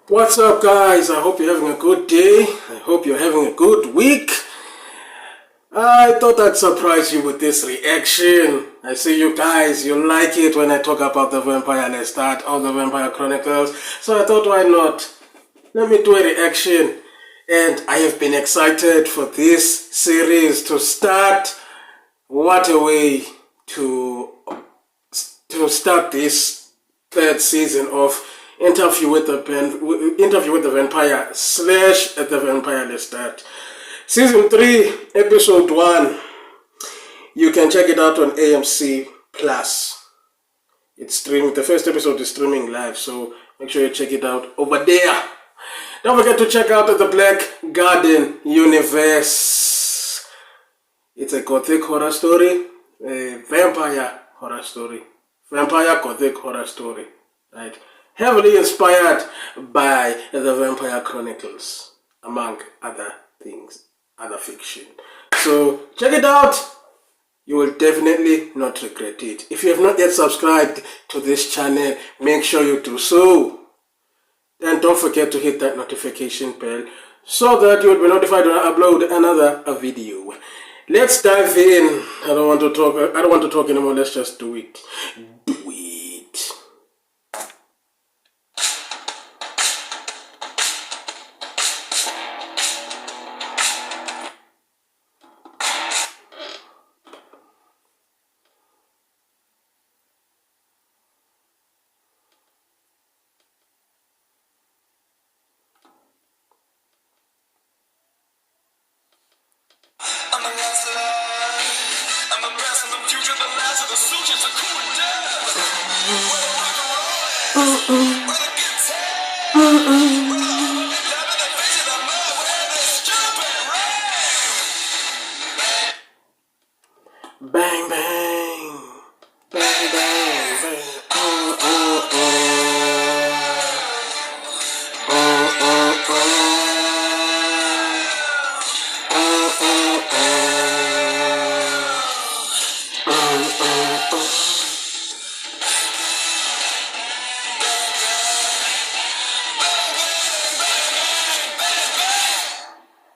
What's up, guys? I hope you're having a good day. I hope you're having a good week. I thought I'd surprise you with this reaction. I see you guys, you like it when I talk about the Vampire Lestat or the Vampire Chronicles. So I thought, why not? Let me do a reaction. And I have been excited for this series to start. What a way to start this third season of Interview with the Vampire / the Vampire Lestat. Season 3, episode 1. You can check it out on AMC Plus. It's streaming. The first episode is streaming live, so make sure you check it out over there. Don't forget to check out the Black Garden Universe. It's a gothic horror story, a vampire horror story, vampire gothic horror story, right? Heavily inspired by the Vampire Chronicles, among other things, other fiction. So check it out. You will definitely not regret it. If you have not yet subscribed to this channel, make sure you do so. Then don't forget to hit that notification bell so that you will be notified when I upload another video. Let's dive in. I don't want to talk anymore. Let's just do it. Do it. I'm a Lestat. I'm the best in the future, the last of the solutions are cool and dead. Where the rock and roll, where the guitar, where the hope and love in the face of the mud, where the stupid rain. Bang, bang. Bang, bang, bang. Oh, oh, oh. Oh, oh, oh.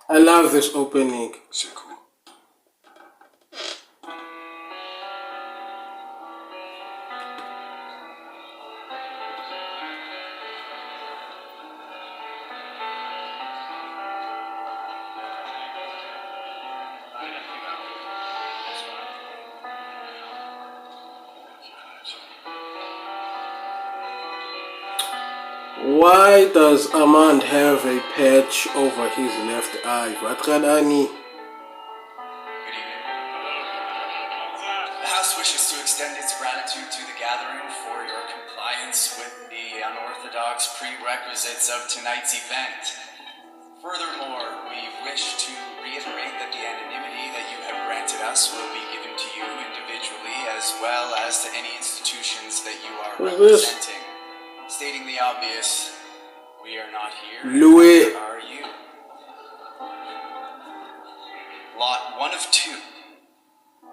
I love this opening. So cool. Why does Armand have a patch over his left eye? What can I need? Good evening. The House wishes to extend its gratitude to the gathering for your compliance with the unorthodox prerequisites of tonight's event. Furthermore, we wish to reiterate that the anonymity that you have granted us will be given to you individually as well as to any institutions that you are representing. Stating the obvious, we are not here. Louis. Are you? Lot 1 of 2.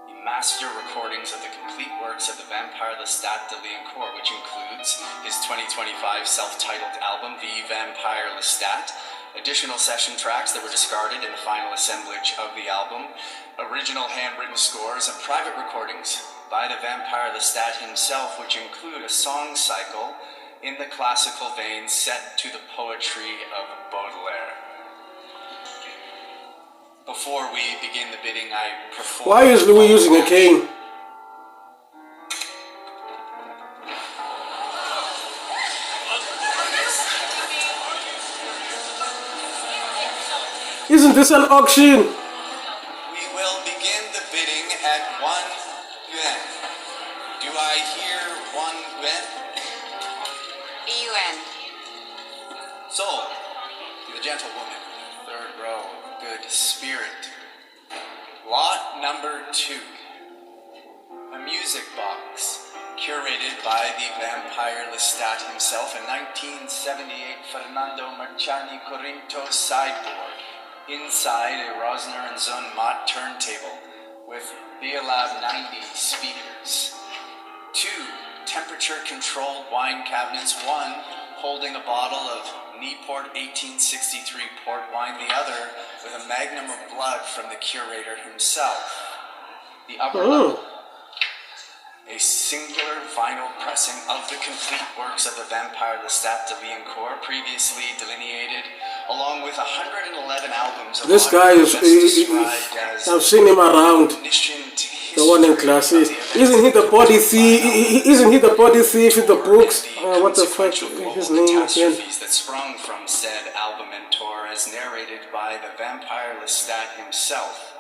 The master recordings of the complete works of the Vampire Lestat de Liancourt, which includes his 2025 self-titled album, The Vampire Lestat, additional session tracks that were discarded in the final assemblage of the album, original handwritten scores, and private recordings by the Vampire Lestat himself, which include a song cycle in the classical vein set to the poetry of Baudelaire. Before we begin the bidding, I perform... Why is Louis using a cane? Isn't this an auction? We will begin the bidding at 1 yuan. Do I hear 1 yuan? UN. Sold to the gentlewoman, third row, good spirit. Lot number 2. A music box, curated by the Vampire Lestat himself in 1978 Fernando Marciani Corinto sideboard. Inside a Rosner and Zunmat turntable with Beolab 90 speakers. 2 temperature-controlled wine cabinets, 1 holding a bottle of Newport 1863 port wine, the other with a magnum of blood from the curator himself. The upper level, a singular vinyl pressing of the complete works of the vampire Lestat de Liancourt, previously delineated, along with 111 albums of this guy is, I've seen him around. The one in classes. Isn't he the body thief? Isn't he the body thief in the books? What the fuck is his name again? That sprung from said album and tour, as narrated by the vampire Lestat himself.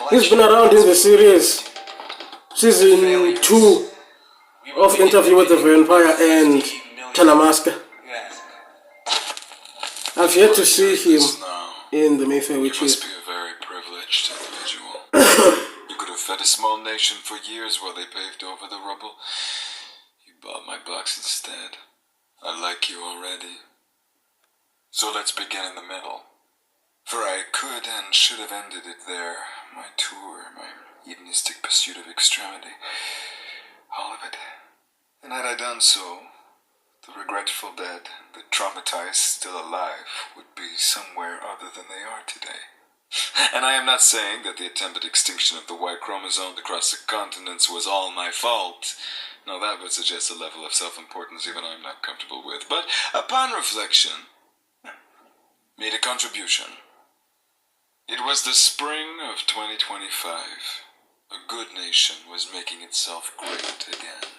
He's been around in the series. Season 2 of Interview with the Vampire and Tanamaska. I've yet to see him in the Mayfair Witches. You must be a very privileged individual. You could have fed a small nation for years while they paved over the rubble. You bought my box instead. I like you already. So let's begin in the middle. For I could and should have ended it there. My tour, my hedonistic pursuit of extremity. All of it. And had I done so, the regretful dead, the traumatized still alive, would be somewhere other than they are today. And I am not saying that the attempted extinction of the Y chromosome across the continents was all my fault. No, that would suggest a level of self-importance even I'm not comfortable with. But upon reflection, made a contribution. It was the spring of 2025. A good nation was making itself great again.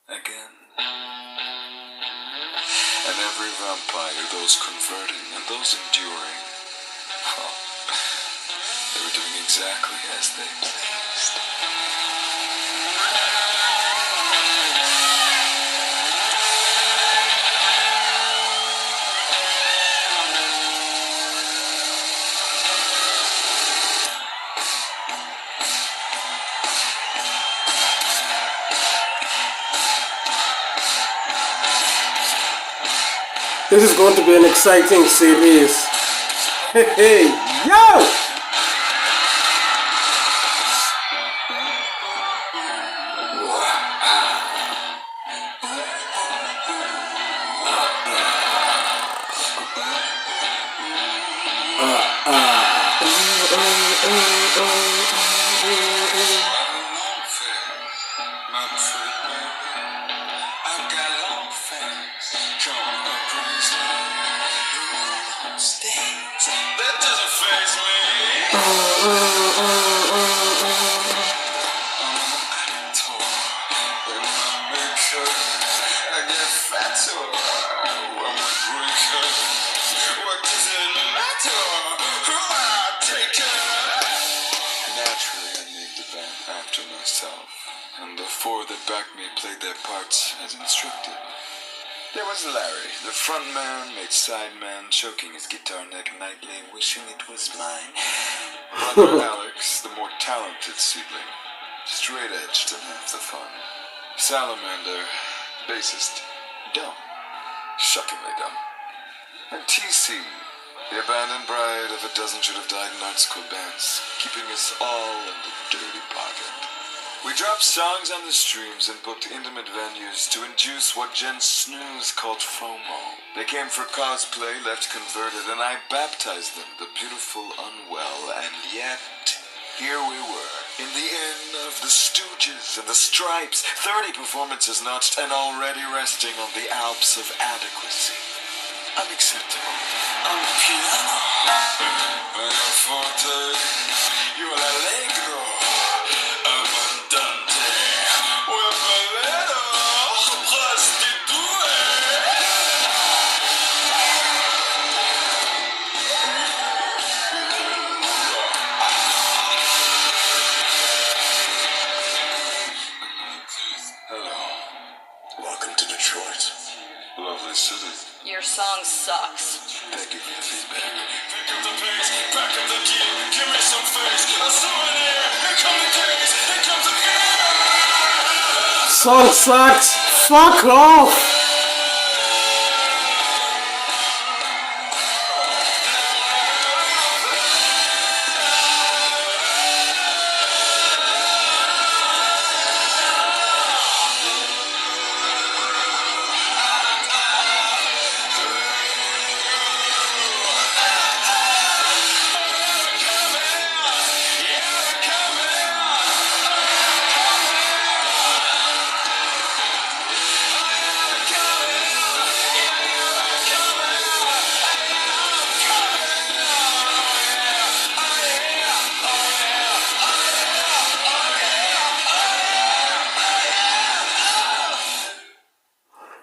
Again. And every vampire, those converting and those enduring, well, they were doing exactly as they pleased. This is going to be an exciting series. Hey, yo! And the four that backed me played their parts as instructed. There was Larry, the front man, made side man, choking his guitar neck nightly, wishing it was mine. Brother Alex, the more talented sibling, straight-edged and half the fun. Salamander, bassist, dumb, shockingly dumb. And TC, the abandoned bride of a dozen should-have-died in art school bands, keeping us all in the dirty pocket. We dropped songs on the streams and booked intimate venues to induce what Jen Snooze called FOMO. They came for cosplay, left converted, and I baptized them, the beautiful unwell, and yet here we were, in the inn of the Stooges and the Stripes, 30 performances notched and already resting on the Alps of adequacy. Unacceptable. On the piano. El forte, you allegro. Lovely city. Your song sucks. Thank you for the feedback. Pick up the pace, back up the key, give me some face. A souvenir, here come the days, here comes the fear. Song sucks. Fuck off.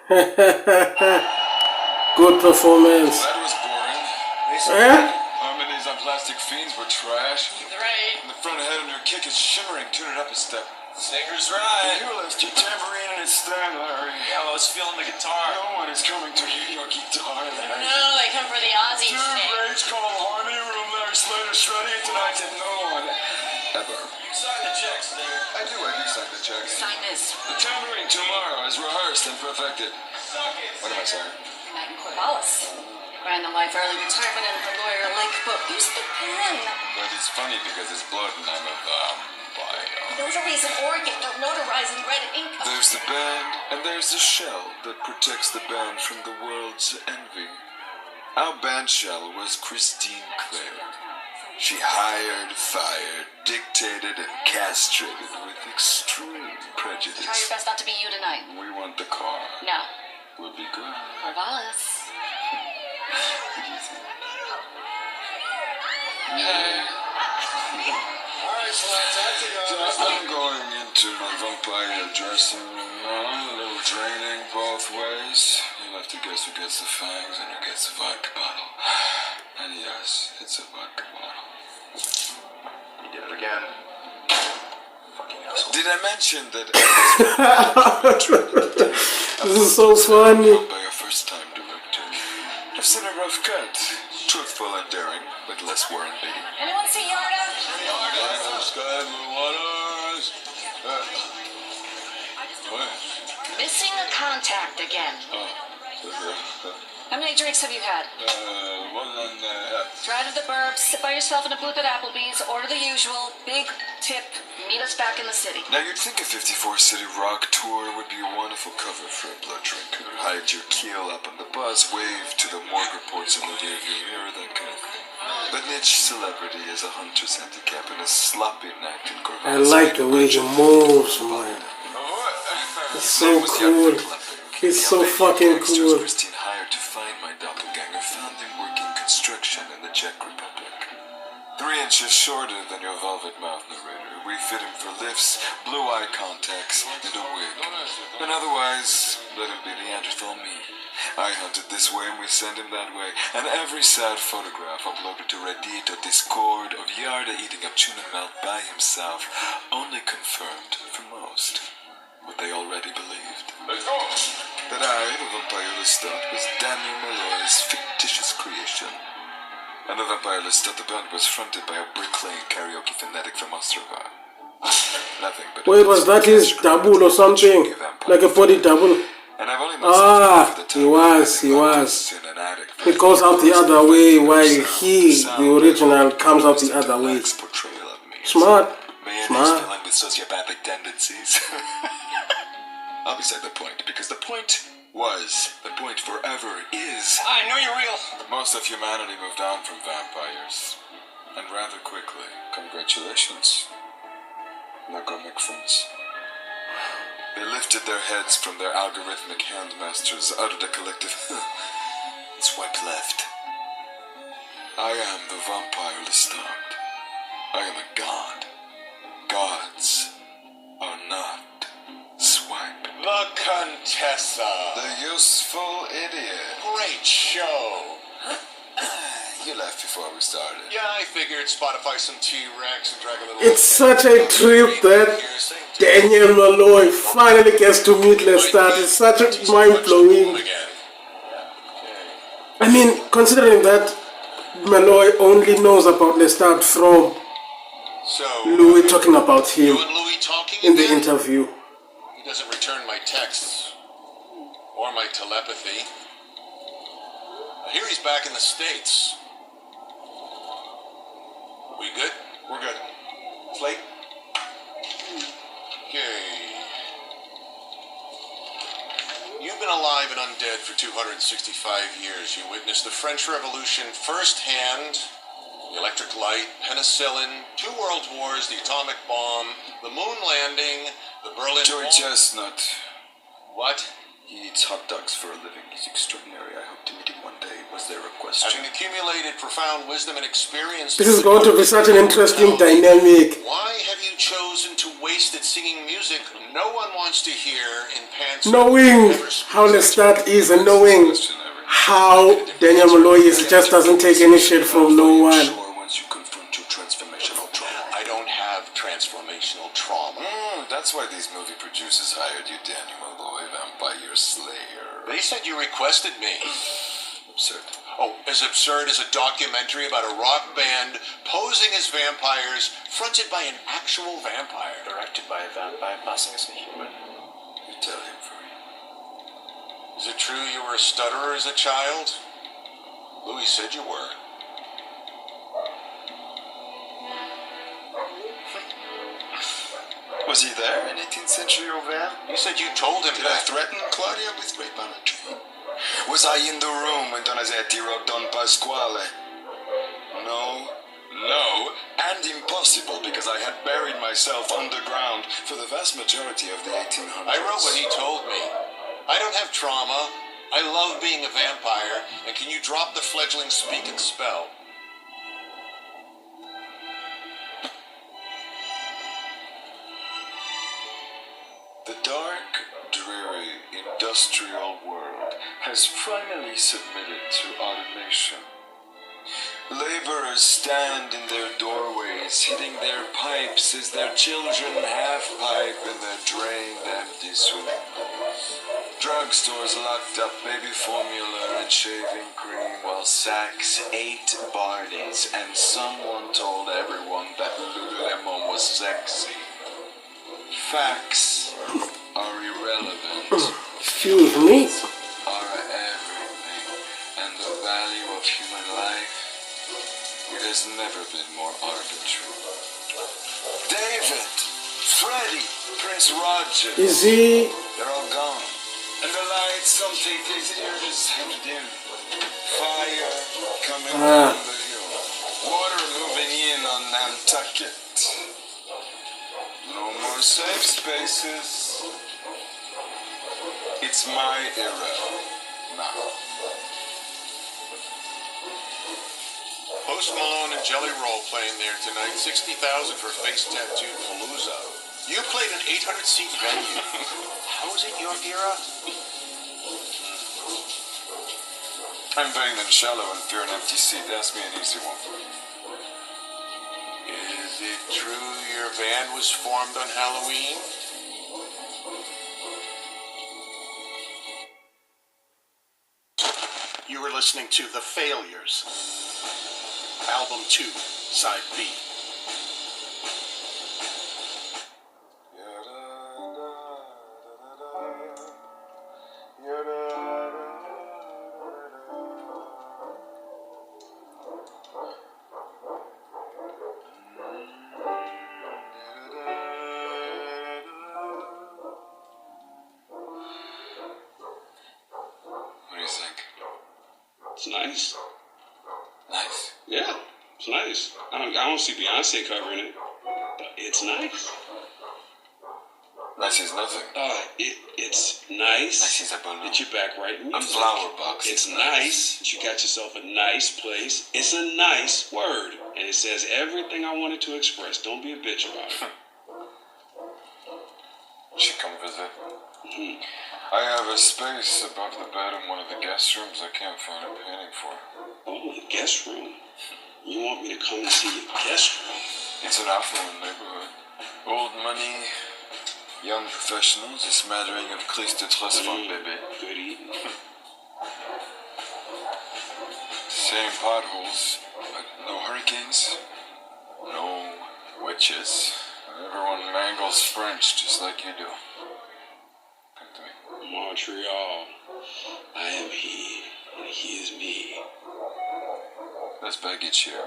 Good performance. That was boring. Eh? Harmonies on Plastic Fiends were trash. Right. And the front head on your kick is shimmering. Tune it up a step. Singer's And right. you left your tambourine in its stand, Larry. Yeah, I was feeling the guitar. No one is coming to hear your guitar, Larry. No, they come for the Aussie Dude, shit. Rage Call Harmony Room, Larry Slater shredding it tonight, and no one ever. You signed the checks there. I do sign the checks. Sign this. The tambourine tomorrow is rehearsed and perfected. Suck it. What am I saying? Matt and Corvallis. Ran the life early retirement and her lawyer Lake, but use the pen. But it's funny because it's blood and I'm a vampire. Notaries in Oregon don't notarize in red ink. There's the band, and there's the shell that protects the band from the world's envy. Our band shell was Christine Clare. She hired, fired, dictated, and castrated with extreme Try prejudice. your best not to be you tonight. We want the car. No. We'll be good. Corvallis. Alright, so that's it. I'm going into my vampire dressing room now. A little draining both ways. You'll have to guess who gets the fangs and who gets the vodka bottle. And yes, it's a vodka bottle. You did it again. Fucking asshole. Did I mention that This is so funny. by a first-time director? I've seen a rough cut. Truthful and daring, with less Warren Beatty. Anyone see Yarda? Missing a contact again. How many drinks have you had? Drive to the burbs, sit by yourself in a booth at Applebee's, order the usual, big tip, meet us back in the city. Now you'd think a 54 city rock tour would be a wonderful cover for a blood drinker. Hide your keel up on the bus, wave to the morgue reports in the rearview mirror, that kind of thing. But niche celebrity is a hunter's handicap and a sloppy knack in I like the way he moves, man. It's so cool. He's so fucking cool. Christine hired to find my doppelganger found him working construction in the Czech Republic. 3 inches shorter than your velvet mouth narrator. We fit him for lifts, blue eye contacts, and a wig. And otherwise, let him be Neanderthal me. I hunted this way and we send him that way. And every sad photograph uploaded to Reddit or Discord of Yarda eating a tuna melt by himself only confirmed for most what they already believed. That I, the vampire Lestat, was Daniel Malloy's fictitious creation. And the vampire Lestat, the band, was fronted by a bricklaying karaoke fanatic from Ostrava. Nothing but Wait, was that his double or something? Like a body double? And I've only He was. in an attic. He goes out the other way while he, the original, comes out the other way. Portrayal of me. Smart. Mayonnaise Smart. filling with sociopathic tendencies. I'll beside the point, because the point forever is. I know you're real. Most of humanity moved on from vampires. And rather quickly. Congratulations. Now go make friends. They lifted their heads from their algorithmic handmasters, uttered a collective swipe left. I am the vampire Lestat. I am a god. Gods are not swipe. The Contessa. The useful idiot. Great show. You left before we started. Yeah, I figured Spotify some T-Rex and drag a little... It's such a trip that Daniel Malloy finally gets to meet Lestat. It's such a mind-blowing. I mean, considering that Malloy only knows about Lestat from So, Louis talking about him you and Louis talking in the again? interview. He doesn't return my texts or my telepathy. I hear he's back in the States. We good? We're good. Slate? Okay. You've been alive and undead for 265 years. You witnessed the French Revolution firsthand, the electric light, penicillin, 2 world wars, the atomic bomb, the moon landing, the Berlin Joey Wall. Chestnut. What? He eats hot dogs for a living. He's extraordinary. I hope to meet him one day. Was there a question? Having accumulated profound wisdom and experience... This is going to be such an interesting dynamic. Why have you chosen to waste it singing music no one wants to hear in pants... Knowing how Lestat is and knowing how Daniel Malloy is, just doesn't take any shit from no one. Once you confront your transformational trauma. I don't have transformational trauma. That's why these movie producers hired you, Daniel Malloy, Vampire Slayer. They said you requested me. Absurd. Oh, as absurd as a documentary about a rock band posing as vampires, fronted by an actual vampire. Directed by a vampire passing as a human. You tell him for me. Is it true you were a stutterer as a child? Louis said you were. Was he there in 18th century Auvergne? You said you told him Did I that. threaten Claudia with rape on a train? Was I in the room when Donizetti wrote Don Pasquale? No, and impossible because I had buried myself underground for the vast majority of the 1800s. I wrote what he told me. I don't have trauma. I love being a vampire. And can you drop the fledgling speak and spell? The dark, dreary, industrial world has finally submitted to automation. Laborers stand in their doorways, hitting their pipes as their children half-pipe in their drained, empty swimming pools. Drugstores locked up baby formula and shaving cream while Saks ate Barney's and someone told everyone that Lululemon was sexy. Facts are irrelevant. Excuse me. Are everything, and the value of human life, it has never been more arbitrary. David, Freddie, Prince Roger, Is he? they're all gone. And the lights, some take these years have dim. Fire coming down the hill. Water moving in on Nantucket. No more safe spaces. It's my era now. Post Malone and Jelly Roll playing there tonight. 60,000 for Face Tattoo Palooza. You played an 800-seat venue. How is it your era? I'm vain and shallow and fear an empty seat. Ask me an easy one. Is it true your band was formed on Halloween? You were listening to The Failures, Album 2, Side B. What do you think? It's nice. Nice. Yeah, it's nice. I don't see Beyonce covering it, but it's nice. Nice is nothing. It's nice Nice is a balloon. that you're back writing A music. flower box. It's nice that you got yourself a nice place. It's a nice word, and it says everything I wanted to express. Don't be a bitch about it. She come visit. I have a space above the bed in one of the guest rooms I can't find a painting for. Oh, the guest room. You want me to come and see your guest room? It's an affluent neighborhood. Old money, young professionals, a smattering of Christ de Trust von Bébé. Good eating. Same potholes, but no hurricanes, no witches. Everyone mangles French just like you do. Come to me. Montreal. I am he, and he is me. There's baggage here.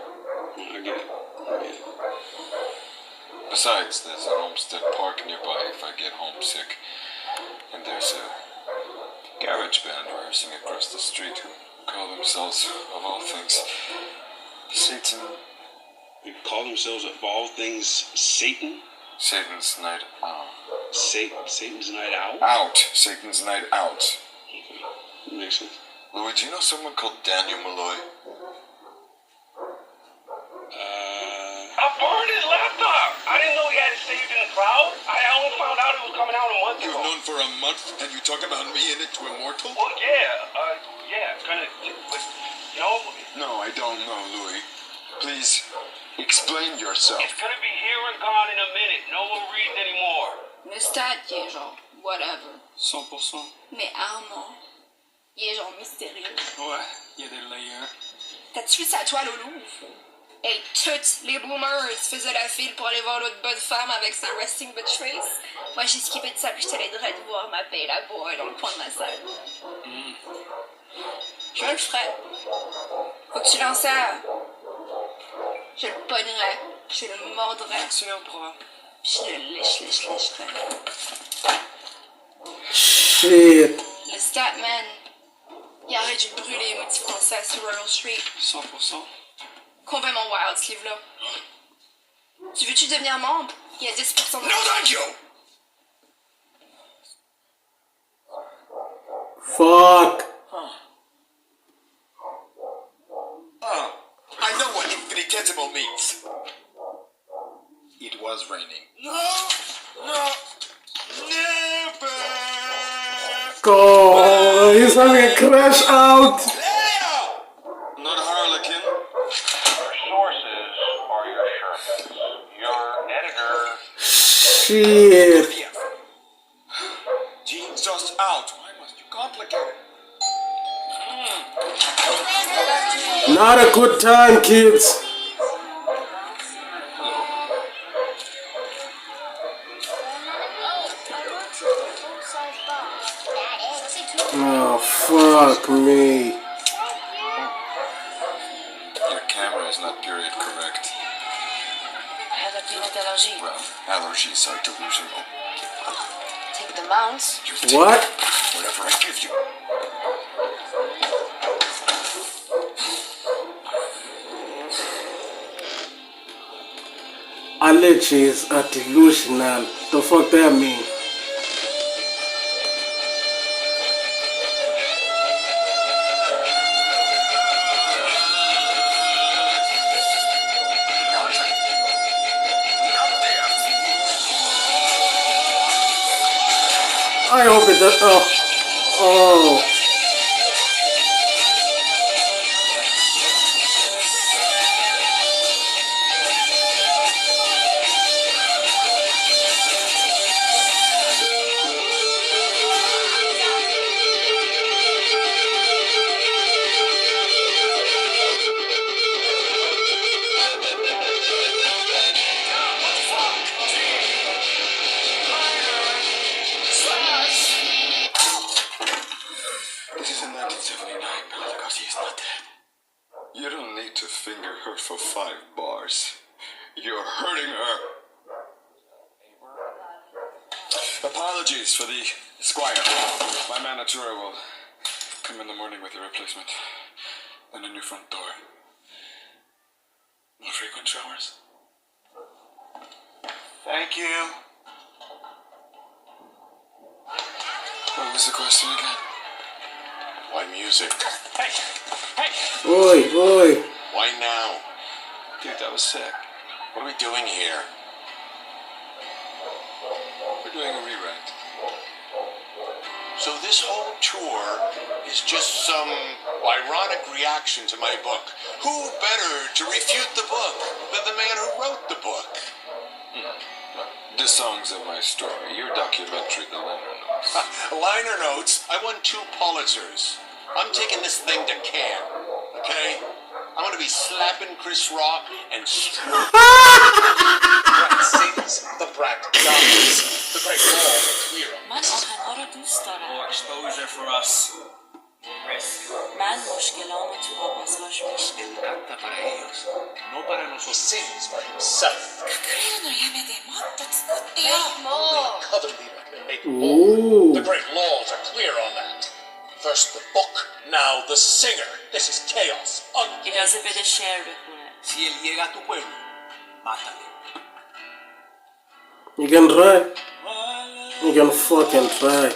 I get it. Besides, there's an Olmsted Park nearby if I get homesick. And there's a garage band rehearsing across the street who call themselves, of all things, Satan. They call themselves, of all things, Satan? Satan's night out. Satan's night out? Out. Satan's night out. Makes sense. Louis, do you know someone called Daniel Malloy? I burned his laptop. I didn't know he had it saved in the cloud. I only found out it was coming out a month You've ago. known for a month, and you talk about me in it to Immortal? Well, yeah, kind of, but, you know, No, I don't know, Louis. Please, explain yourself. it's gonna be here and gone in a minute. No one reads anymore. Lestat, il est genre, whatever. 100%. Mais Armand, il est genre mystérieux. Ouais, il y a des layers. T'as-tu vu sa toile au Louvre? Et toutes les boomers faisaient la file pour aller voir l'autre bonne femme avec sa resting bitch face. Moi, j'ai skippé de ça puis j'étais allée direct voir ma belle à boy dans le coin de ma salle. Je le ferais. Faut que tu lances ça. Je le pognerais. Je le mordrais. Tu le bras. Puis je le lècherais. Shit. Le Statman, il aurait dû brûler les motifs français sur Royal Street. 100%. Complètement wild, ce livre-là. Tu veux-tu devenir membre? Il y a 10% de... No, thank you! Fuck. I know what infinitesimal means. It was raining. No, never! Oh, he's having a crash out. Not Harlequin. Your sources are your Shermans. Your editor... Shit. Gene's just out. Why must you complicate it? Not a good time, kids. Oh, fuck me. Your camera is not period correct. I have a peanut allergy. Well, allergies are delusional. Take the mounts. You take What? whatever I give you. Allergies are delusional. The fuck that mean? I hope it does. Oh. This is in 1979. Pedagogy is not dead. You don't need to finger her for 5 bars. You're hurting her. Apologies for the Squire. My manager will come in the morning with a replacement and a new front door. No frequent showers. Thank you. What was the question again? Why music? Hey! Hey! Oi. Why now? Dude, that was sick. What are we doing here? We're doing a rewrite. So this whole tour is just some ironic reaction to my book. Who better to refute the book than the man who wrote the book? The songs of my story, your documentary, The Liner Notes. Liner notes. I won 2 Pulitzers. I'm taking this thing to Cannes, okay? I'm gonna be slapping Chris Rock and Brat sings, the brat dies. The great law of clear. من آهنها رو دوست دارم. More exposure for us. Risk. من مشکلامو تو آوازهاش میشنم. Canta para ellos, no para nosotros. He sings by himself. 隠れるのやめてもっと作ってよ。 Cover leader can make Ooh. more. The great laws are clear on that. First the book, now the singer. This is chaos. اجازه بده شعر بخونه. Si él llega a tu pueblo, mátale. You can try. You can fucking try.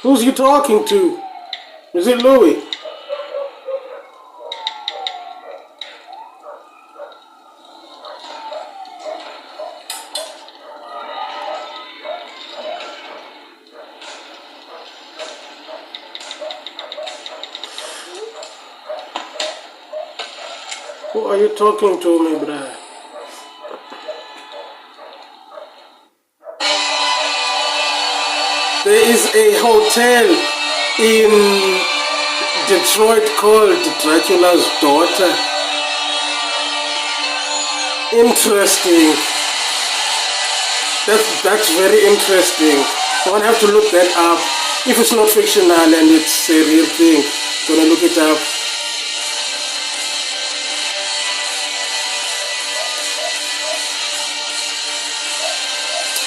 Who's you talking to? Is it Louis? Who are you talking to, my brother? There is a hotel in Detroit called Dracula's Daughter. Interesting. That's very interesting. I'm gonna have to look that up. If it's not fictional and it's a real thing, I'm gonna look it up.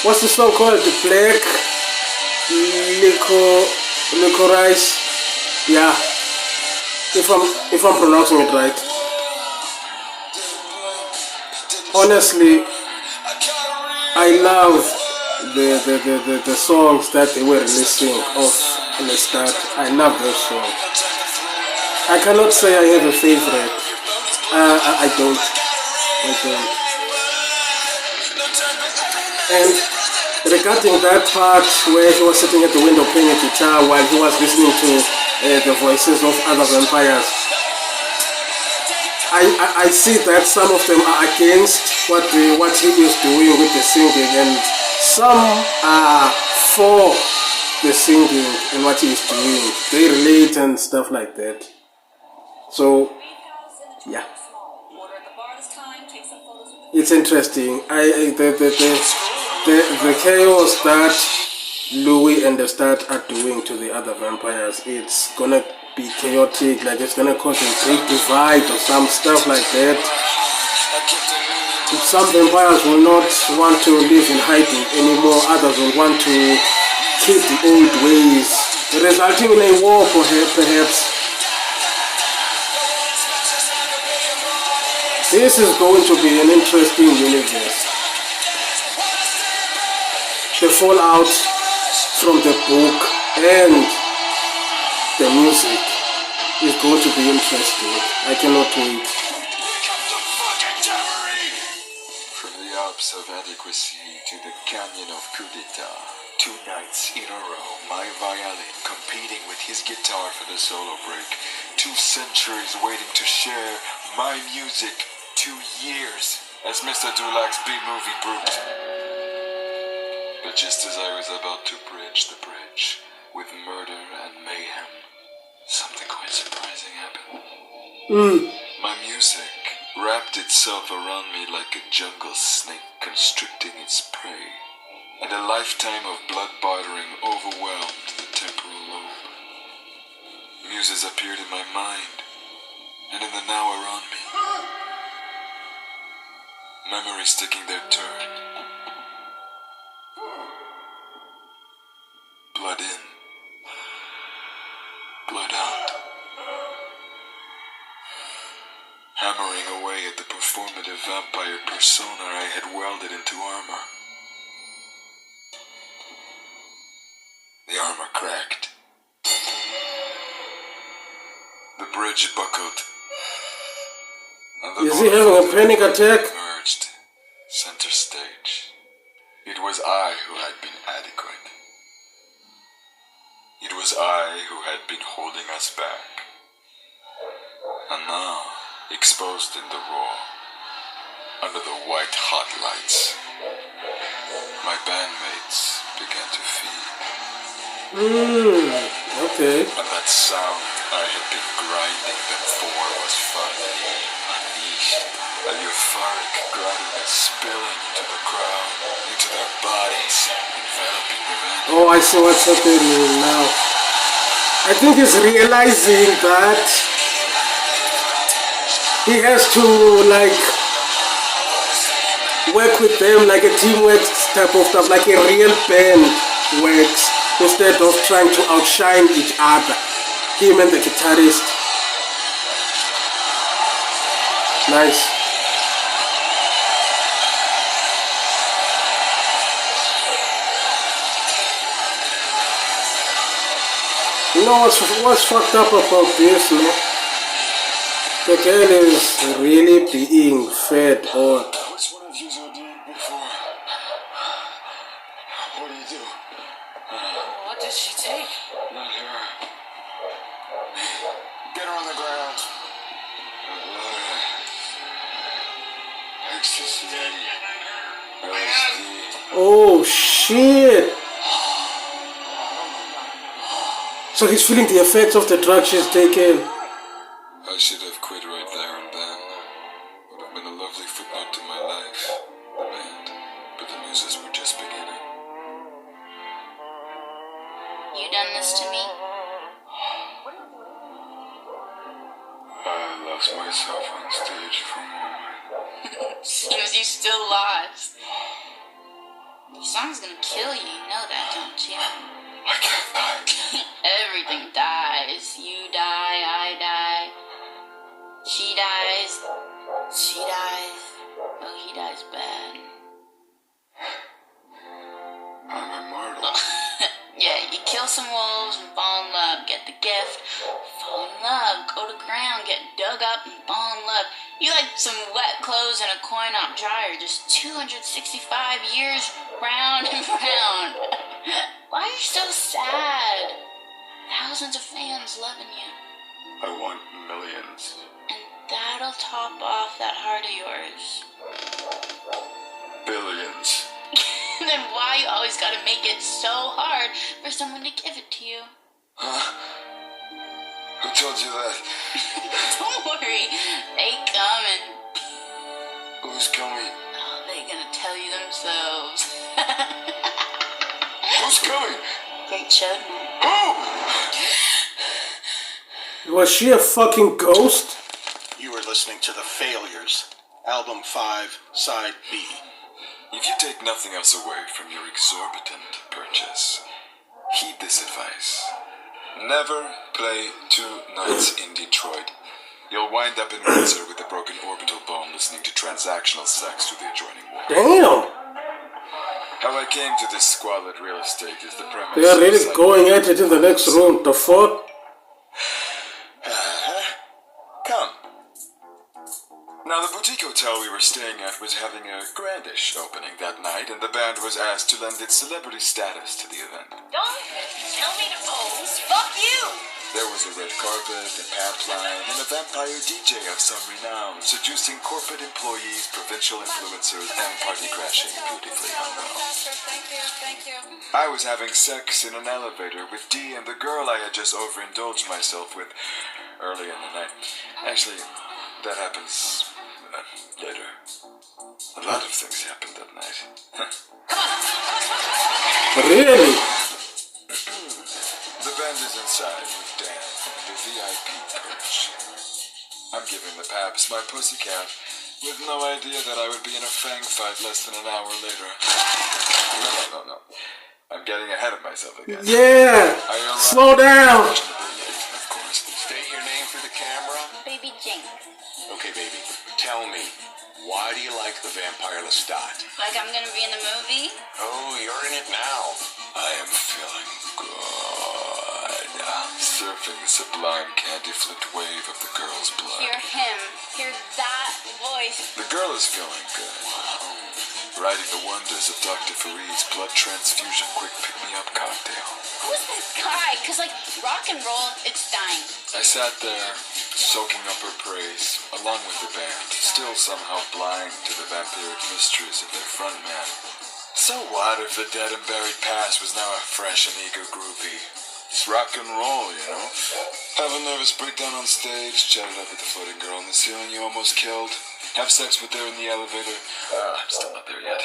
What's the song called? The Black Licorice. Yeah. If I'm pronouncing it right. Honestly, I love the songs that they were releasing of Lestat. I love those songs. I cannot say I have a favorite. I don't. And regarding that part where he was sitting at the window playing a guitar while he was listening to the voices of other vampires, I see that some of them are against what he is doing with the singing, and some are for the singing and what he is doing. They relate and stuff like that. So, yeah, it's interesting. The chaos that Louis and Lestat are doing to the other vampires, it's gonna be chaotic, like it's gonna cause a great divide or some stuff like that. Some vampires will not want to live in hiding anymore, others will want to keep the old ways, resulting in a war perhaps. This is going to be an interesting universe. The fallout from the book and the music is going to be interesting. I cannot wait. From the Alps of Adequacy to the Canyon of Coup d'etat, 2 nights in a row, my violin competing with his guitar for the solo break, 2 centuries waiting to share my music, 2 years as Mr. Dulac's B-movie brute. But just as I was about to bridge the bridge with murder and mayhem, something quite surprising happened. My music wrapped itself around me like a jungle snake constricting its prey, and a lifetime of blood bartering overwhelmed the temporal lobe. Muses appeared in my mind and in the now around me. Memories taking their turn. Blood in, blood out. Hammering away at the performative vampire persona I had welded into armor. The armor cracked. The bridge buckled. And the Is he having a panic attack? emerged, center stage. It was I who had been adequate. It was I who had been holding us back. And now, exposed in the raw, under the white-hot lights, my bandmates began to feed. Okay. And that sound I had been grinding them for was finally necrotic spilling into the crowd, into their bodies, enveloping the vampire. Oh, I see what's happening now. I think he's realizing that he has to like work with them like a teamwork type of stuff, like a real band works, instead of trying to outshine each other, him and the guitarist. Nice. You know what's fucked up about this, no? The girl is really being fed on. Which one of you are doing before? What do you do? What did she take? Not her. Get her on the ground. Ecstasy. LSD. Oh shit! So he's feeling the effects of the drug she's taken. I should have quit right there and then. Would have been a lovely footnote to my life. The band. But the muses were just beginning. You done this to me? I lost myself on stage for a moment. Seems you still lost. The song's gonna kill you, you know that, don't you? I can't die. Everything dies. You die, I die. She dies. She dies. Oh, he dies bad. I'm immortal. Yeah, you kill some wolves and fall in love. Get the gift. Fall in love. Go to ground. Get dug up and fall in love. You like some wet clothes and a coin-op dryer. Just 265 years round and round. Why are you so sad? Thousands of fans loving you. I want millions. And that'll top off that heart of yours. Billions. Then why you always gotta make it so hard for someone to give it to you? Huh? Who told you that? Don't worry, they coming. Who's coming? Oh, they gonna tell you themselves. Who's coming? Great show tonight. Who? Was she a fucking ghost? You are listening to The Failures, Album 5, Side B. If you take nothing else away from your exorbitant purchase, heed this advice. Never play 2 nights in Detroit. You'll wind up in Windsor with a broken orbital bone listening to transactional sex to the adjoining wall. Damn! How I came to this squalid real estate is the premise. They are really going at it in the next room. The fuck? Come. Now, the boutique hotel we were staying at was having a grandish opening that night, and the band was asked to lend its celebrity status to the event. Don't tell me to pose. Fuck you! There was a red carpet, a pap line, and a vampire DJ of some renown, seducing corporate employees, provincial influencers, and party crashing beautifully unknown. Thank you. I was having sex in an elevator with Dee and the girl I had just overindulged myself with early in the night. Actually, that happens later. A lot of things happened that night. Really? The band is inside with Dan and the VIP perch. I'm giving the paps my pussycat, with no idea that I would be in a fang fight less than an hour later. No. I'm getting ahead of myself again. Yeah! Slow down! Of course. State your name for the camera. Baby Jinx. Okay, baby, tell me, why do you like the vampire Lestat? Like I'm gonna be in the movie? Oh, you're in it now. I am feeling good. Surfing the sublime candy-flipped wave of the girl's blood. Hear him. Hear that voice. The girl is feeling good. Riding the wonders of Dr. Farid's blood transfusion quick pick-me-up cocktail. Who's this guy? Cause like rock and roll, it's dying. I sat there, soaking up her praise, along with the band, still somehow blind to the vampiric mysteries of their frontman. So what if the dead and buried past was now a fresh and eager groupie? It's rock and roll, you know? Have a nervous breakdown on stage, chat it up with the floating girl on the ceiling you almost killed, have sex with her in the elevator. I'm still not there yet.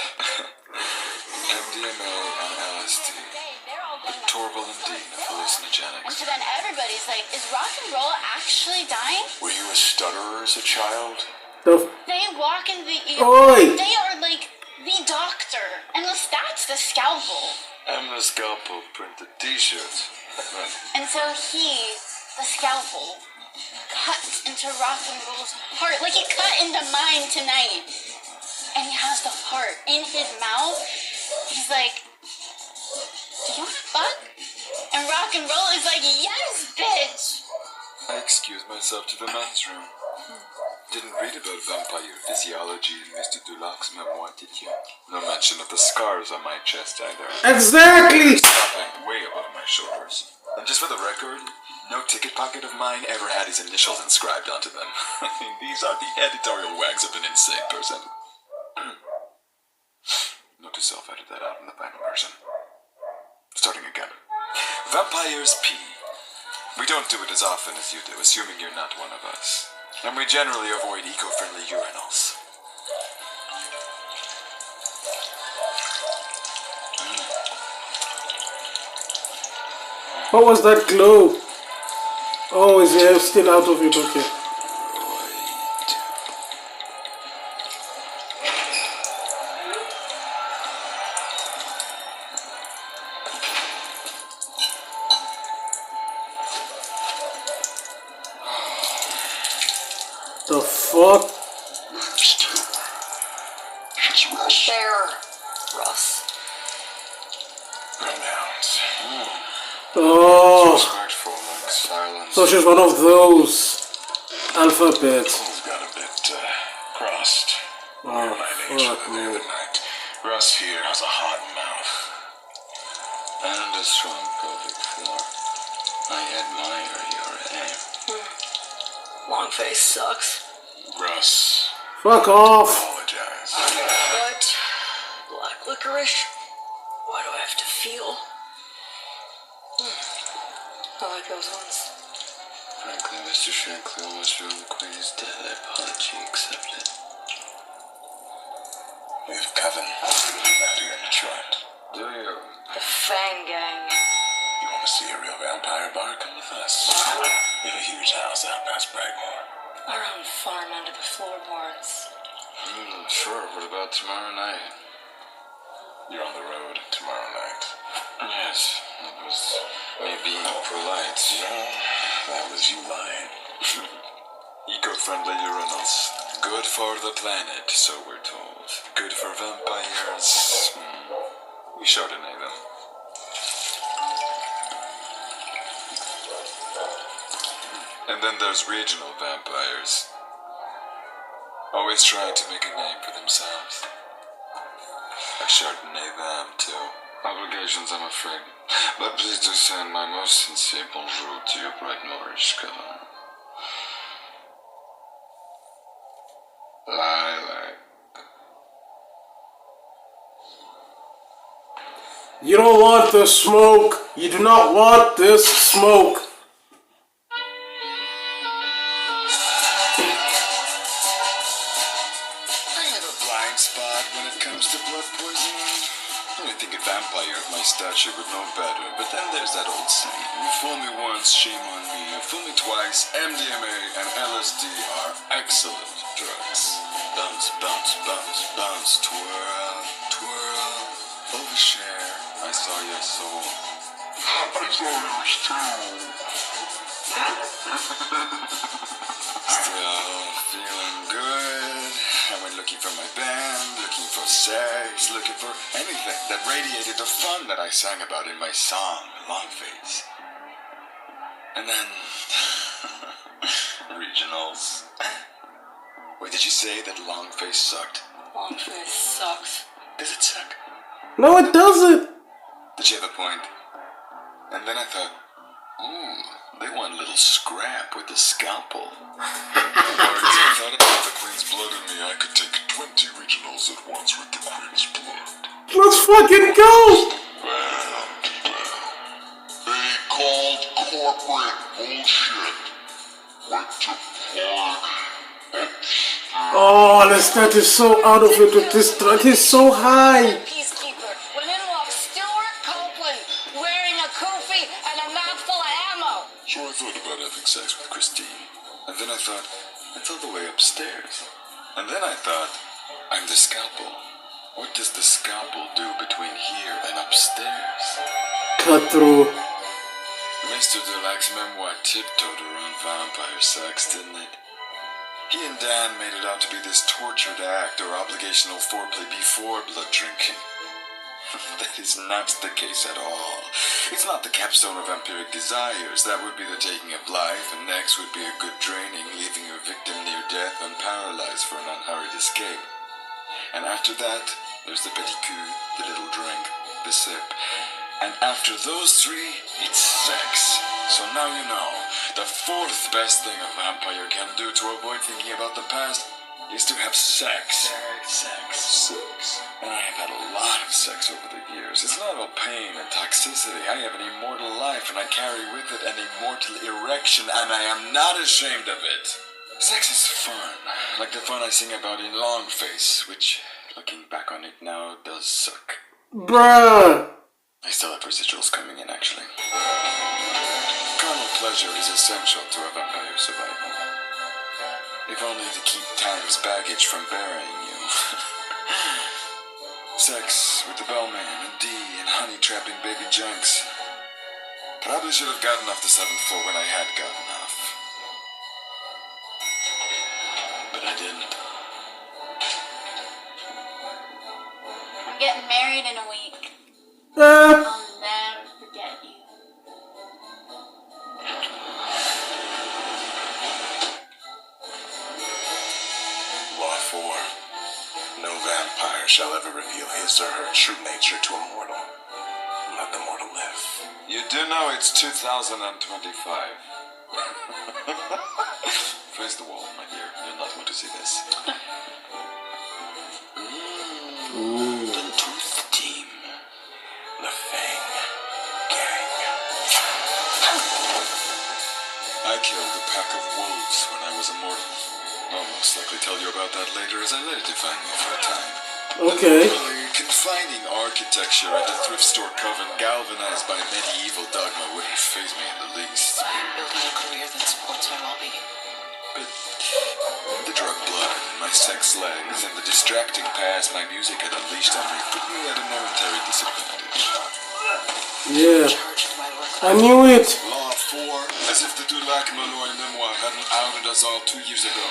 MDMA and LSD. With Torval-MD of hallucinogenics. And so then everybody's like, is rock and roll actually dying? Were you a stutterer as a child? They walk in the... Oi! They are like the doctor. And Lestat's the scalpel. I'm the scalpel printed t-shirts. And so he, the scalpel, cut into rock and roll's heart. Like he cut into mine tonight. And he has the heart in his mouth. He's like, do you want to fuck? And rock and roll is like, yes, bitch. I excused myself to the men's room. Didn't read about vampire physiology in Mr. Dulac's memoir, did you? No mention of the scars on my chest either. Exactly! Stopping way above my shoulders. And just for the record, no ticket pocket of mine ever had his initials inscribed onto them. I mean, these are the editorial wags of an insane person. Note to self, edit that out in the final version. Starting again. Vampires pee. We don't do it as often as you do, assuming you're not one of us. And we generally avoid eco-friendly urinals. What was that glow? Oh, is the hair still out of it? Okay. The fuck? There, Russ. Pronouns. Oh, Respectful, like silence. so she's one of those alphabets. He's got a bit crossed. Oh, My nature fuck the me. other night. Russ here has a hot mouth. And a strong pelvic floor. I admire your aim. Long face sucks. Russ, Fuck off! apologize. But black licorice? Why do I have to feel? I like those ones. Frankly, Mr. Shankly almost feel the Queen is dead. Apology accepted. We have Coven out here in Detroit. Do you? The Fang Gang. You want to see a real vampire bar? Come with us. We have a huge house out past Bragmore. I run farm under the floorboards. Sure. What about tomorrow night? You're on the road tomorrow night. Yes, that was me being polite. No, that was you lying. Eco-friendly urinals. Good for the planet, so we're told. Good for vampires. We Chardonnay them. And then there's regional vampires. Always trying to make a name for themselves. I Chardonnay them too. Obligations, I'm afraid. But please do send my most sincere bonjour to your bright Moorish coven. Lilac. You don't want the smoke. You do not want this smoke. I have a blind spot when it comes to blood poisoning. I think a vampire of my stature would know better, but then there's that old saying, you fool me once, shame on me, you fool me twice, MDMA and LSD are excellent drugs. Bounce, bounce, bounce, bounce, twirl, twirl, overshare, I saw your soul. Still feeling good. I went looking for my band, looking for sex, looking for anything that radiated the fun that I sang about in my song, Longface. And then... regionals. Wait, did you say that Longface sucked? Long face sucks. Does it suck? No, it doesn't. Did you have a point? And then I thought, ooh, they want a little scrap with the scalpel. I thought about the Queen's blood in me. I could take 20 regionals at once with the Queen's blood. Let's fucking go. Well, they call Oh, Lestat is so out of it with this drug. He's so high. Peacekeeper, when in walks Stuart Copeland, wearing a kufi and a mouthful of ammo. So I thought about having sex with Christine. And then I thought, it's all the way upstairs. And then I thought, I'm the scalpel. What does the scalpel do between here and upstairs? Cut through. Mr. Delac's memoir tiptoed around vampire sex, didn't it? He and Dan made it out to be this tortured act or obligational foreplay before blood drinking. That is not the case at all. It's not the capstone of vampiric desires. That would be the taking of life, and next would be a good draining, leaving your victim near death and paralyzed for an unhurried escape. And after that, there's the petit coup, the little drink, the sip. And after those three, it's sex. So now you know, the fourth best thing a vampire can do to avoid thinking about the past is to have sex. Sex. And I have had a lot of sex over the years. It's not all pain and toxicity. I have an immortal life, and I carry with it an immortal erection, and I am not ashamed of it. Sex is fun, like the fun I sing about in Long Face, which, looking back on it now, does suck. Bruh. I still have residuals coming in, actually. Carnal pleasure is essential to a vampire's survival. If only to keep time's baggage from burying you. Sex with the bellman and D and honey trapping baby junks. Probably should have gotten off the 7th floor when I had gotten off. But I didn't. I'm getting married in a week. Uh, I'll never forget you. Law 4. No vampire shall ever reveal his or her true nature to a mortal. Let the mortal live. You do know it's 2025. Face the wall, my dear. You'll not want to see this. The Tooth Team. The Fang Gang. I killed a pack of wolves when I was immortal. I'll most likely tell you about that later, as I let it define me for a time. okay. The confining architecture at the thrift store coven, galvanized by medieval dogma, wouldn't faze me in the least. Building a career that supports my well-being. But the drug blood, my sex legs, and the distracting past my music had unleashed on me put me at a momentary disadvantage. Yeah. I knew it. Law 4, as if the Dulac Malloy memoir hadn't outed us all 2 years ago.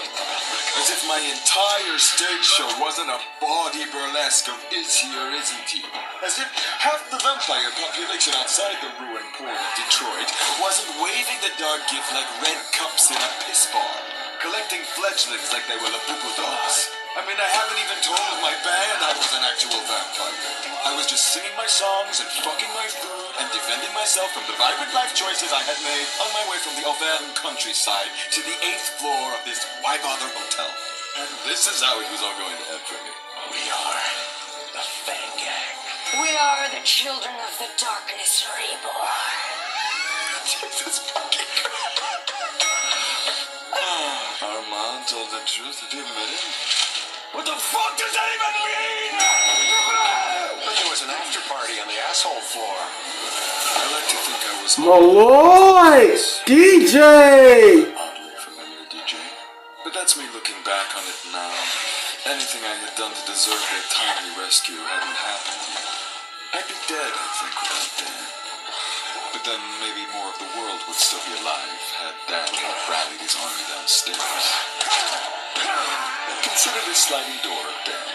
As if my entire stage show wasn't a bawdy burlesque of is he or isn't he. As if half the vampire population outside the ruined port of Detroit wasn't waving the dog gift like red cups in a piss bar, collecting fledglings like they were Labubu dogs. I mean, I haven't even told my band I was an actual vampire. I was just singing my songs and fucking my food and defending myself from the vibrant life choices I had made on my way from the Auvergne countryside to the 8th floor of this Why Bother hotel. And this is how it was all going to end for me. We are the Fang Gang. We are the children of the darkness reborn. Jesus fucking Christ. Armand told the truth to admit it. What the fuck does that even mean? There was an after party on the asshole floor. I like to think I was Malloy! DJ! oddly familiar DJ. But that's me looking back on it now. Anything I had done to deserve their timely rescue hadn't happened yet. I'd be dead, I think, without Dan. But then maybe more of the world would still be alive had Dan not rallied his army downstairs. Consider this sliding door of Dan.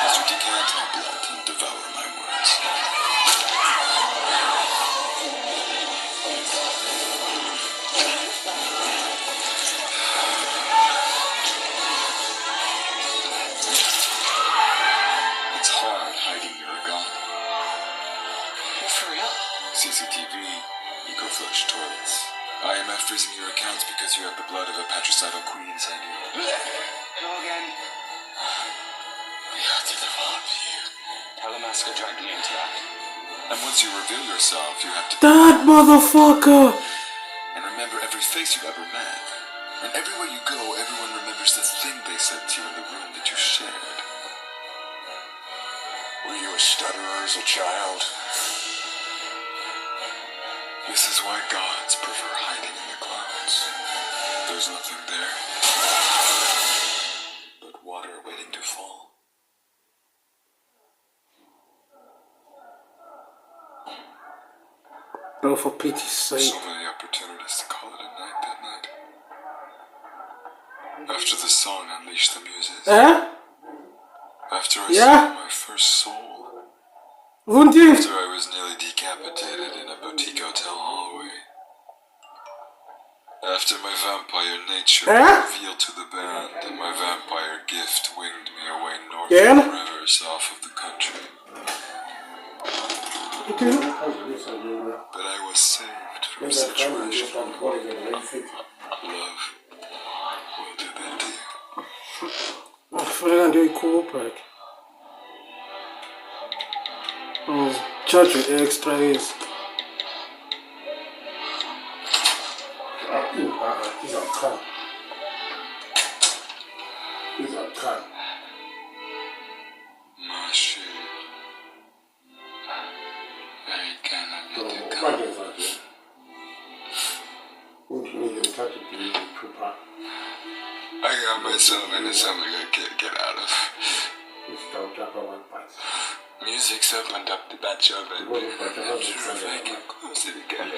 As you decant my blood and devour my words. It's hard hiding you're a god. For real? CCTV, eco-flush toilets. IMF freezing your accounts because you have the blood of a patricidal queen inside you. Hello again. We had to develop you. Telemaster dragged me into that. And once you reveal yourself, you have to... That motherfucker! and remember every face you ever met. And everywhere you go, everyone remembers the thing they said to you in the room that you shared. Were you a stutterer as a child? This is why gods prefer hiding in the clouds. There's nothing there but water waiting to fall. Oh, for pity's sake. So many opportunities to call it a night that night. After the song Unleash the Muses. After I saw my first soul. After I was nearly decapitated in a boutique hotel hallway. After my vampire nature revealed to the band and my vampire gift winged me away north of the rivers off of the country. But I was saved from situation. Love will do that to you. Oh, Fernando, you cool pack. Oh, charge with extra is. He's on cut. He's on cut. My shit. Very kind of you to come. I got myself into something I can't get out of. Music's opened up the batch of it. I'm sure if I can close it again.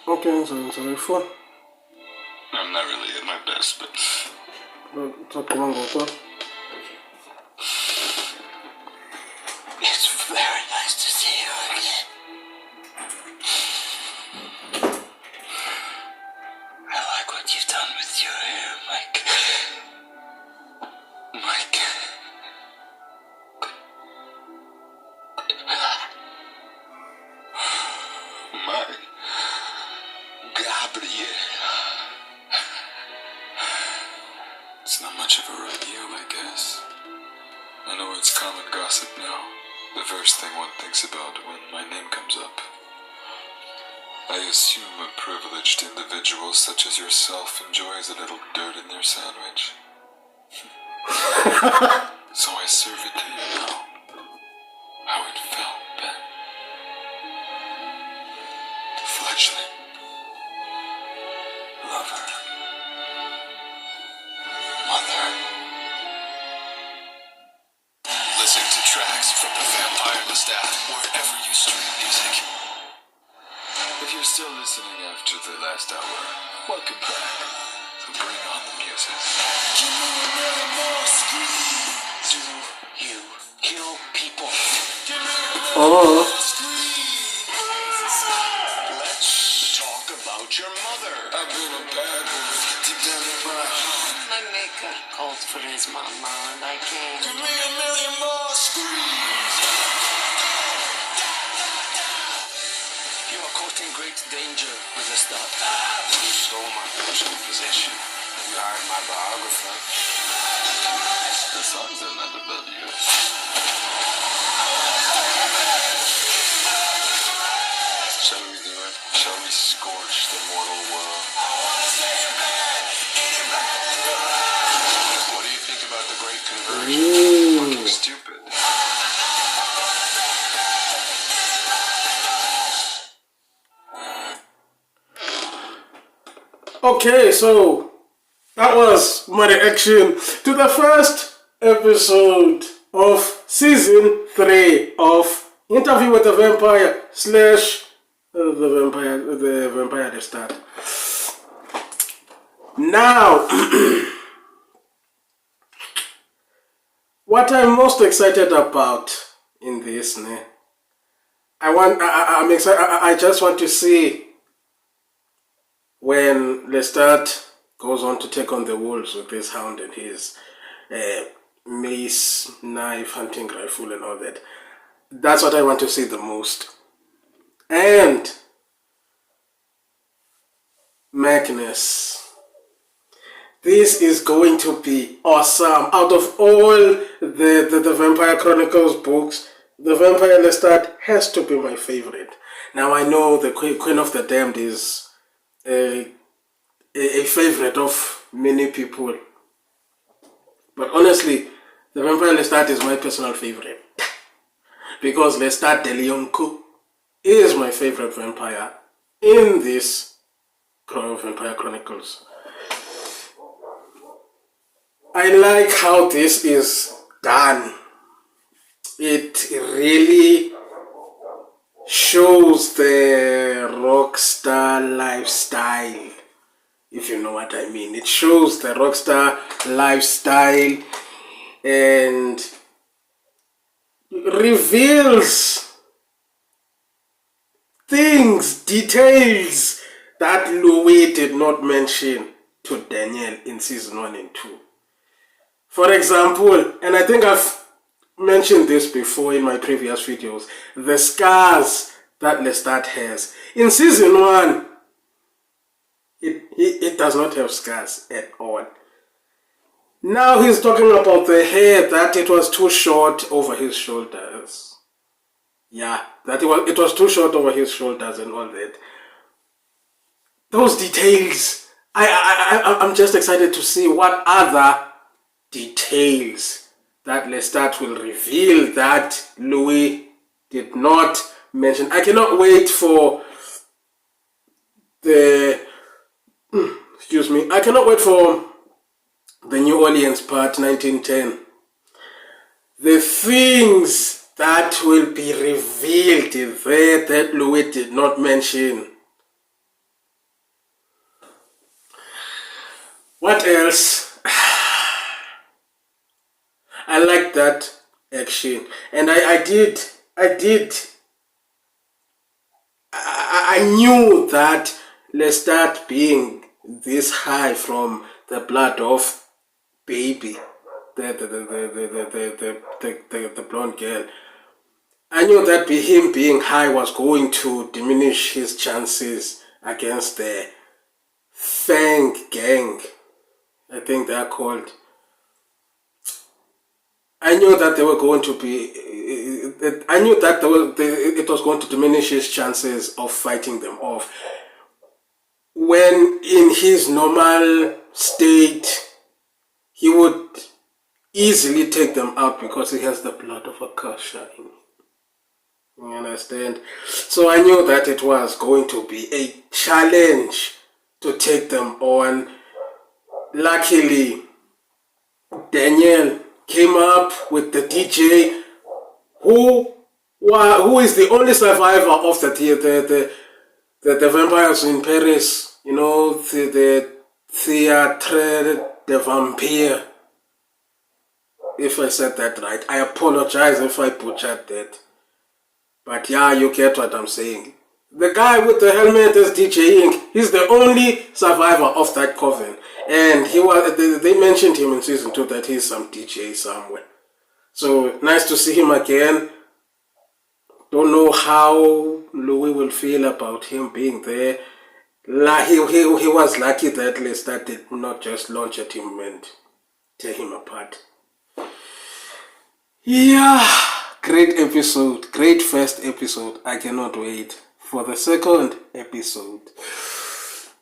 Okay, so it's fun. I'm not really at my best, but... It's very nice to see you again. I like what you've done with your hair, Mike. Mike. Mike. Gabriel. It's not much of a reveal, I guess. I know it's common gossip now. The first thing one thinks about when my name comes up. I assume a privileged individual such as yourself enjoys a little dirt in their sandwich. So I serve it to you now. How it felt then. Fledgling. Lover. Mother. Listen to tracks from the Vampire Lestat wherever you stream music. If you're still listening after the last hour, welcome back. So bring on the music. Give me a million more screams. Do you kill people? Give me a million more screams. Let's talk about your mother. I've been a bad woman deep down in my heart. My maker called for his mama and I came. Give me a million more screams. You are caught in great danger with Lestat. You stole my personal possession. You hired my biographer. The songs are not about you. Shall we do it? Shall we scorch the mortal world? What do you think about the great conversion? Fucking stupid. Okay, so that was my reaction to the first episode of season 3 of Interview with the Vampire / the Vampire Lestat. Now, what I'm most excited about in this, I'm excited. I just want to see when Lestat goes on to take on the wolves with his hound and his mace, knife, hunting rifle and all that. That's what I want to see the most. And Magnus. This is going to be awesome. Out of all the Vampire Chronicles books, the Vampire Lestat has to be my favorite. Now I know the Queen of the Damned is a favorite of many people, but honestly, the Vampire Lestat is my personal favorite because Lestat de Leoncourt is my favorite vampire in this Vampire Chronicles. I like how this is done. It really shows the Rockstar lifestyle, if you know what I mean. It shows the Rockstar lifestyle and reveals things, details that Louis did not mention to Daniel in season 1 and 2. For example, and I think I've mentioned this before in my previous videos, the scars that Lestat has. In season 1, it does not have scars at all. Now he's talking about the hair, that it was too short over his shoulders. Yeah, that it was too short over his shoulders and all that. Those details, I'm just excited to see what other details that Lestat will reveal that Louis did not mention. I cannot wait for the I cannot wait for the New Orleans part 1910. The things that will be revealed there that Louis did not mention. What else? I like that action, and I knew that Lestat being this high from the blood of baby, the blonde girl, I knew that him being high was going to diminish his chances against the Fang gang. I think they are called. I knew that they were going to be. I knew that it was going to diminish his chances of fighting them off. When in his normal state, he would easily take them out because he has the blood of a Kasha. You understand? So I knew that it was going to be a challenge to take them on. Luckily, Daniel came up with the DJ who is the only survivor of the vampires in Paris. You know, the Theatre de Vampire. If I said that right, I apologize if I butchered that. But yeah, you get what I'm saying. The guy with the helmet is DJing. He's the only survivor of that coven. And they mentioned him in season 2 that he's some DJ somewhere. So nice to see him again. Don't know how Louis will feel about him being there. He was lucky that Lestat did not just launch at him and tear him apart. Yeah, great episode, great first episode. I cannot wait for the second episode.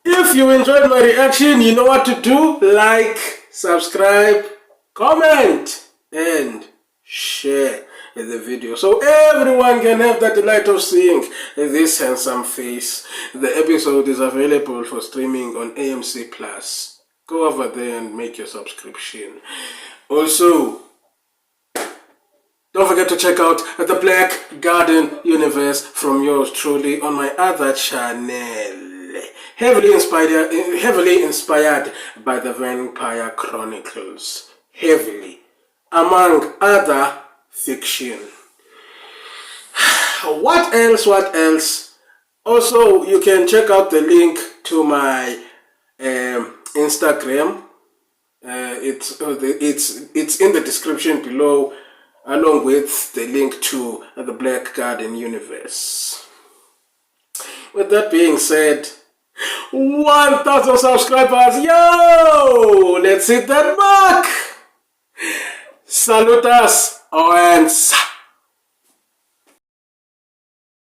If you enjoyed my reaction, you know what to do. Like, subscribe, comment, and share the video so everyone can have the delight of seeing this handsome face. The episode is available for streaming on AMC Plus. Go over there and make your subscription. Also, don't forget to check out the Black Garden Universe from yours truly on my other channel. Heavily inspired by the Vampire Chronicles. Heavily. Among other fiction. What else? Also, you can check out the link to my Instagram. It's in the description below, along with the link to the Black Garden Universe. With that being said, 1,000 subscribers, yo! Let's hit that mark! Salutas, and